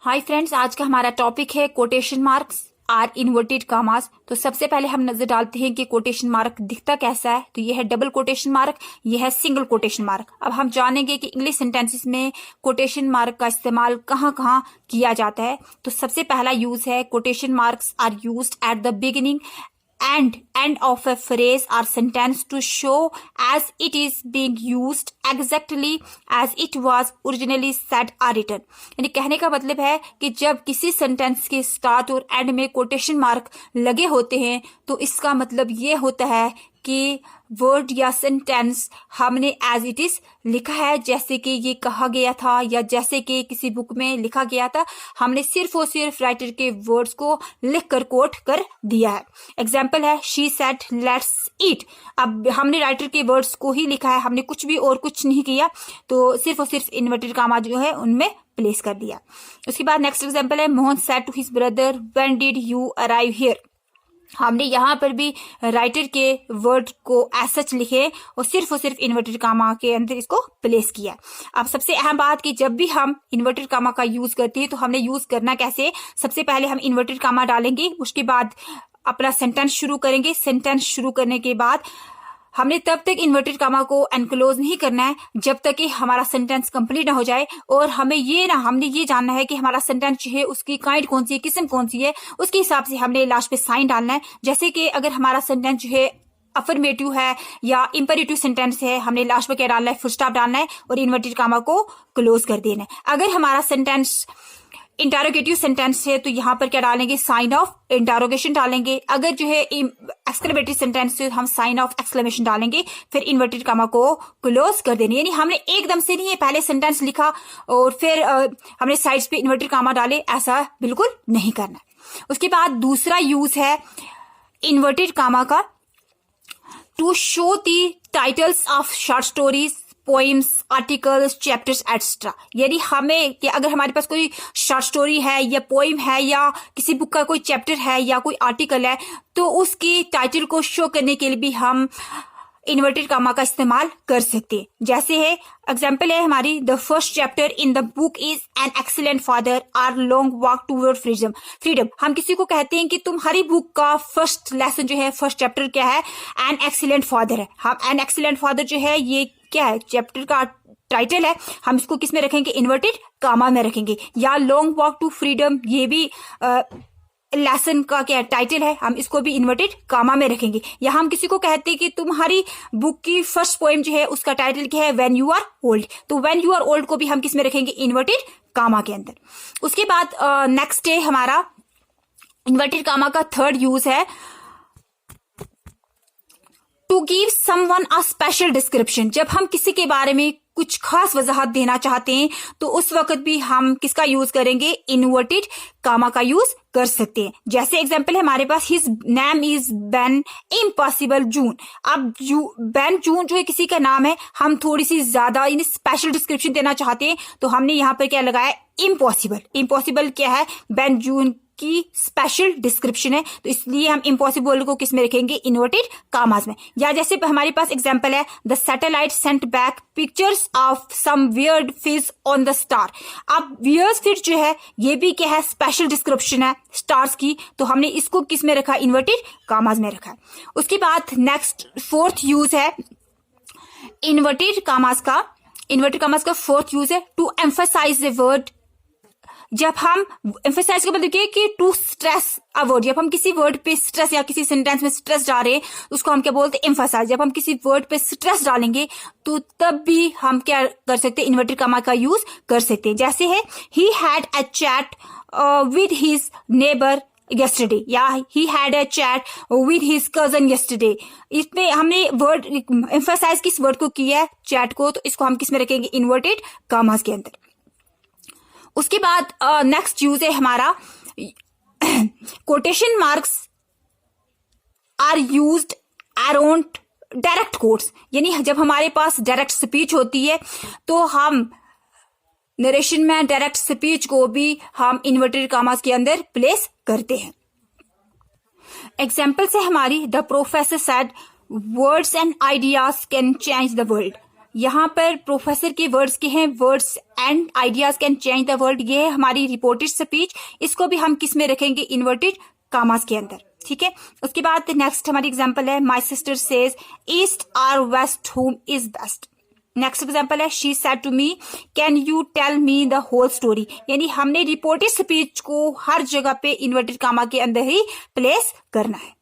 Hi friends, आज का हमारा टॉपिक है कोटेशन मार्क्स आर इन्वर्टेड कामास। तो सबसे पहले हम नजर डालते हैं कि कोटेशन मार्क दिखता कैसा है। तो ये है डबल कोटेशन मार्क, ये है सिंगल कोटेशन मार्क। अब हम जानेंगे कि इंग्लिश सेंटेंसेस में कोटेशन मार्क का इस्तेमाल कहाँ कहाँ किया जाता है। तो सबसे पहला यूज है quotation marks are used at the beginning and end of a phrase or sentence to show as it is being used exactly as it was originally said or written। यानी कहने का मतलब है कि जब किसी सेंटेंस के स्टार्ट और एंड में कोटेशन मार्क लगे होते हैं तो इसका मतलब ये होता है कि वर्ड या सेंटेंस हमने एज इट इज लिखा है, जैसे कि ये कहा गया था या जैसे कि किसी बुक में लिखा गया था। हमने सिर्फ और सिर्फ राइटर के वर्ड्स को लिखकर कोट कर दिया है। एग्जाम्पल है शी सेड लेट्स ईट। अब हमने राइटर के वर्ड्स को ही लिखा है, हमने कुछ भी और कुछ नहीं किया, तो सिर्फ और सिर्फ इन्वर्टेड कामा जो है उनमें प्लेस कर दिया। उसके बाद नेक्स्ट एग्जाम्पल है Mohan said to his brother when did you arrive here. हमने यहाँ पर भी राइटर के वर्ड को एज सच लिखे और सिर्फ इन्वर्टेड कामा के अंदर इसको प्लेस किया। अब सबसे अहम बात कि जब भी हम इन्वर्टेड कामा का यूज करते हैं तो हमने यूज करना कैसे। सबसे पहले हम इन्वर्टेड कामा डालेंगे, उसके बाद अपना सेंटेंस शुरू करेंगे। सेंटेंस शुरू करने के बाद हमने तब तक इन्वर्टेड कामा को एनक्लोज नहीं करना है जब तक कि हमारा सेंटेंस कंप्लीट ना हो जाए। और हमने ये जानना है कि हमारा सेंटेंस जो है उसकी काइंड कौन सी है, किस्म कौन सी है, उसके हिसाब से हमने लास्ट पे साइन डालना है। जैसे कि अगर हमारा सेंटेंस जो है अफर्मेटिव है या इंपेरेटिव सेंटेंस है, हमने लास्ट पे क्या डालना है, फुल स्टॉप डालना है और इन्वर्टेड कामा को क्लोज कर देना है। अगर हमारा सेंटेंस इंटरोगेटिव सेंटेंस है तो यहाँ पर क्या डालेंगे, साइन ऑफ इंटरोगेशन डालेंगे। अगर जो है एक्सक्लेमेटरी सेंटेंस है हम साइन ऑफ एक्सक्लेमेशन डालेंगे, फिर इन्वर्टेड कामा को क्लोज कर देनी। यानी हमने एकदम से नहीं है पहले सेंटेंस लिखा और फिर हमने साइड्स पे इन्वर्टेड कामा डाले, ऐसा बिल्कुल नहीं करना। उसके बाद दूसरा यूज है इन्वर्टेड कामा का to show the titles of short stories, poems, articles, chapters etcetera. यानी हमें कि अगर हमारे पास कोई शॉर्ट स्टोरी है या पोइम है या किसी बुक का कोई चैप्टर है या कोई आर्टिकल है तो उसकी टाइटल को शो करने के लिए भी हम इन्वर्टेड कामा का इस्तेमाल कर सकते हैं। जैसे है एग्जाम्पल है हमारी the first chapter in the book is an excellent father or long walk toward freedom. हम किसी को कहते हैं कि तुम्हारी बुक का फर्स्ट लेसन जो है, फर्स्ट चैप्टर क्या है, एन एक्सीलेंट फादर है। हम एन एक्सीलेंट फादर जो है ये क्या है, चैप्टर का टाइटल है, हम इसको किस में रखेंगे, इन्वर्टेड कामा में रखेंगे। या लॉन्ग वॉक टू फ्रीडम, ये भी लेसन का क्या टाइटल है, हम इसको भी इन्वर्टेड कामा में रखेंगे। या हम किसी को कहते हैं कि तुम्हारी बुक की फर्स्ट पोएम जो है उसका टाइटल क्या है, व्हेन यू आर ओल्ड। तो व्हेन यू आर ओल्ड को भी हम किस में रखेंगे, इन्वर्टेड कामा के अंदर। उसके बाद नेक्स्ट है हमारा इन्वर्टेड कामा का थर्ड यूज है to give someone a special description. जब हम किसी के बारे में कुछ खास वजाहत देना चाहते हैं तो उस वक्त भी हम किसका यूज करेंगे, इन्वर्टेड कामा का यूज कर सकते हैं। जैसे एग्जांपल है हमारे पास his name is Ben impossible June. अब बेन जून जो है किसी का नाम है, हम थोड़ी सी ज्यादा स्पेशल डिस्क्रिप्शन देना चाहते हैं तो हमने यहाँ पर क्या लगाया, इम्पॉसिबल। इम्पॉसिबल क्या है, बेन जून की स्पेशल डिस्क्रिप्शन है, तो इसलिए हम इम्पॉसिबल को किस में रखेंगे, इन्वर्टेड कामास में। या जैसे हमारे पास एग्जांपल है the satellite sent back pictures of some weird fish on the star. अब वियर्ड फिश जो है ये भी क्या है, स्पेशल डिस्क्रिप्शन है स्टार्स की, तो हमने इसको किस में रखा, इन्वर्टेड कामास में रखा। उसके बाद नेक्स्ट फोर्थ यूज है इन्वर्टेड कामास का। इन्वर्टेड कामास का फोर्थ यूज है टू एम्फसाइज द वर्ड। जब हम एम्फसाइज का मतलब कि टू स्ट्रेस अ वर्ड, जब हम किसी वर्ड पे स्ट्रेस या किसी सेंटेंस में स्ट्रेस डाल रहे हैं उसको हम क्या बोलते हैं, एम्फसाइज। जब हम किसी वर्ड पे स्ट्रेस डालेंगे तो तब भी हम क्या कर सकते हैं, इन्वर्टेड कामा का यूज कर सकते हैं। जैसे है he had a chat with his neighbour yesterday या he had a chat with his cousin yesterday। इसमें हमने वर्ड एम्फसाइज किस वर्ड को किया है, चैट को, तो इसको हम किस में रखेंगे, इन्वर्टेड कामास के अंदर। उसके बाद नेक्स्ट यूज है हमारा quotation marks are used around direct quotes. यानी जब हमारे पास डायरेक्ट स्पीच होती है तो हम नरेशन में डायरेक्ट स्पीच को भी हम इन्वर्टेड कामास के अंदर प्लेस करते हैं। एग्जाम्पल्स है हमारी the professor said words and ideas can change the world. यहाँ पर प्रोफेसर के वर्ड्स के हैं, words and ideas can change the world. ये है हमारी रिपोर्टेड स्पीच, इसको भी हम किस में रखेंगे, इन्वर्टेड कामास के अंदर, ठीक है। उसके बाद नेक्स्ट हमारी एग्जांपल है my sister says east or west home is best. Next example है she said to me can you tell me the whole story. यानी हमने रिपोर्टेड स्पीच को हर जगह पे इन्वर्टेड कामा के अंदर ही प्लेस करना है।